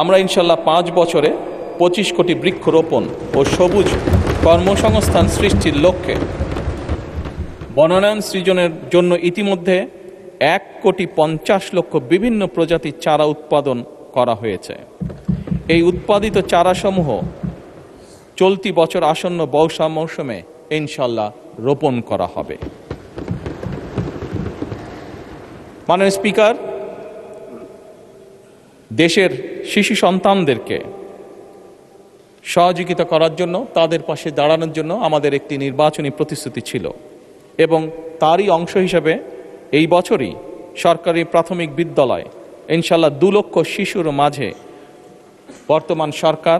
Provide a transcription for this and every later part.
আমরা ইনশাল্লাহ 5 বছরে 25 কোটি বৃক্ষরোপণ ও সবুজ কর্মসংস্থান সৃষ্টির লক্ষ্যে বনায়ন সৃজনের জন্য ইতিমধ্যে 1,50,00,000 বিভিন্ন প্রজাতির চারা উৎপাদন করা হয়েছে। এই উৎপাদিত চারাসমূহ চলতি বছর আসন্ন বর্ষা মৌসুমে ইনশাল্লাহ রোপণ করা হবে। মাননীয় স্পিকার, দেশের শিশু সন্তানদেরকে সহযোগিতা করার জন্য, তাদের পাশে দাঁড়ানোর জন্য আমাদের একটি নির্বাচনী প্রতিশ্রুতি ছিল এবং তারই অংশ হিসেবে এই বছরই সরকারি প্রাথমিক বিদ্যালয় ইনশাল্লাহ 2 লক্ষ শিশুর মাঝে বর্তমান সরকার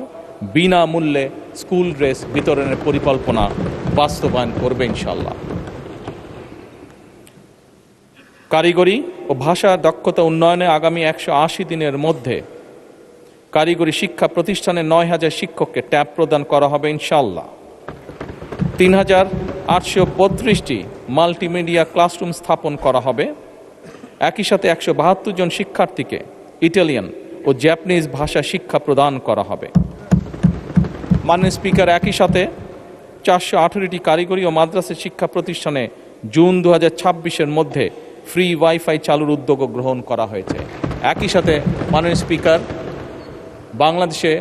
বিনামূল্যে স্কুল ড্রেস বিতরণের পরিকল্পনা বাস্তবায়ন করবে ইনশাল্লাহ। কারিগরি ও ভাষা দক্ষতা উন্নয়নে আগামী 180 দিনের মধ্যে কারিগরি শিক্ষা প্রতিষ্ঠানে 9,000 শিক্ষককে ট্যাব প্রদান করা হবে ইনশাল্লাহ। 3,832টি মাল্টিমিডিয়া ক্লাসরুম স্থাপন করা হবে। একই সাথে 172 জন শিক্ষার্থীকে ইটালিয়ান ও জাপানিজ ভাষা শিক্ষা প্রদান করা হবে। মাননীয় স্পিকার, একই সাথে 418টি কারিগরি ও মাদ্রাসা শিক্ষা প্রতিষ্ঠানে জুন 2026-এর মধ্যে ফ্রি ওয়াইফাই চালুর উদ্যোগ গ্রহণ করা হয়েছে। একই সাথে মাননীয় স্পিকার, বাংলাদেশে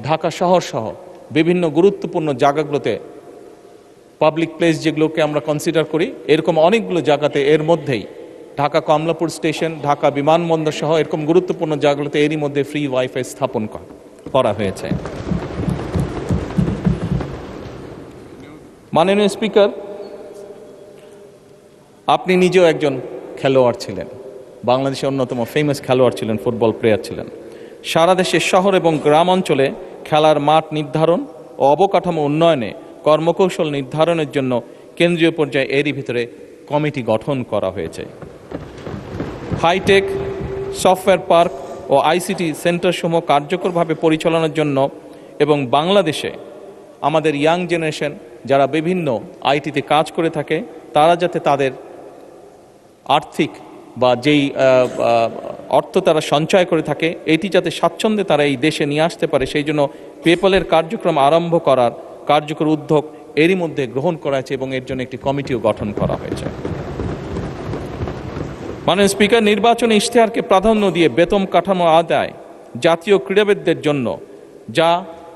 ঢাকা শহর সহ বিভিন্ন গুরুত্বপূর্ণ জায়গাগুলোতে পাবলিক প্লেস যেগুলোকে আমরা কনসিডার করি, এরকম অনেকগুলো জায়গাতে এর মধ্যেই ঢাকা কমলাপুর স্টেশন, ঢাকা বিমানবন্দর সহ এরকম গুরুত্বপূর্ণ জায়গাগুলোতে এরই মধ্যে ফ্রি ওয়াইফাই স্থাপন করা হয়েছে। মাননীয় স্পিকার, আপনি নিজেও একজন খেলোয়াড় ছিলেন, বাংলাদেশের অন্যতম ফেমাস খেলোয়াড় ছিলেন, ফুটবল প্লেয়ার ছিলেন। সারা দেশের শহর এবং গ্রাম অঞ্চলে খেলার মাঠ নির্ধারণ ও অবকাঠামো উন্নয়নে কর্মকৌশল নির্ধারণের জন্য কেন্দ্রীয় পর্যায়ে এরই ভিতরে কমিটি গঠন করা হয়েছে। হাইটেক সফটওয়্যার পার্ক ও আইসিটি সেন্টারসমূহ কার্যকরভাবে পরিচালনার জন্য এবং বাংলাদেশে আমাদের ইয়াং জেনারেশন যারা বিভিন্ন আইটিতে কাজ করে থাকে, তারা যাতে তাদের আর্থিক বা যেই অর্থ তারা সঞ্চয় করে থাকে, এটি যাতে স্বাচ্ছন্দ্যে তারা এই দেশে নিয়ে আসতে পারে, সেই জন্য পেপ্যালের কার্যক্রম আরম্ভ করার কার্যকর উদ্যোগ এরই মধ্যে গ্রহণ করা হয়েছে এবং এর জন্য একটি কমিটিও গঠন করা হয়েছে। মাননীয় স্পিকার, নির্বাচনী ইশতেহারকে প্রাধান্য দিয়ে বেতন কাঠামো আদায় জাতীয় ক্রীড়াবিদদের জন্য, যা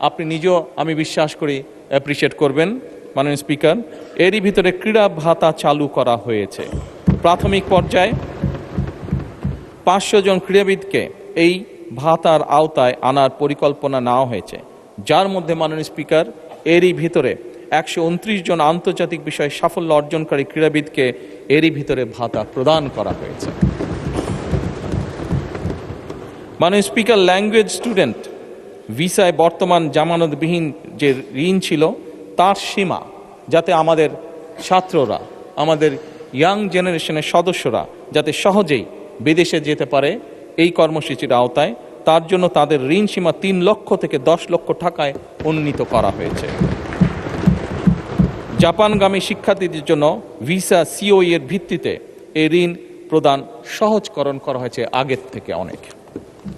আপনি নিজেও আমি বিশ্বাস করি অ্যাপ্রিসিয়েট করবেন মাননীয় স্পিকার, এরই ভিতরে ক্রীড়া ভাতা চালু করা হয়েছে। প্রাথমিক পর্যায়ে 500 জন ক্রীড়াবিদকে এই ভাতার আওতায় আনার পরিকল্পনা নেওয়া হয়েছে, যার মধ্যে মাননীয় স্পিকার এরই ভিতরে 129 জন আন্তর্জাতিক বিষয়ে সাফল্য অর্জনকারী ক্রীড়াবিদকে এরই ভিতরে ভাতা প্রদান করা হয়েছে। মাননীয় স্পিকার, ল্যাঙ্গুয়েজ স্টুডেন্ট ভিসায় বর্তমান জামানতবিহীন যে ঋণ ছিল তার সীমা যাতে আমাদের ছাত্ররা, আমাদের ইয়াং জেনারেশনের সদস্যরা যাতে সহজেই বিদেশে যেতে পারে এই কর্মসূচির আওতায়, তার জন্য তাদের ঋণ সীমা 3 লক্ষ থেকে 10 লক্ষ টাকায় উন্নীত করা হয়েছে। জাপানগামী শিক্ষার্থীদের জন্য ভিসা সিওই এর ভিত্তিতে এই ঋণ প্রদান সহজকরণ করা হয়েছে আগের থেকে অনেক।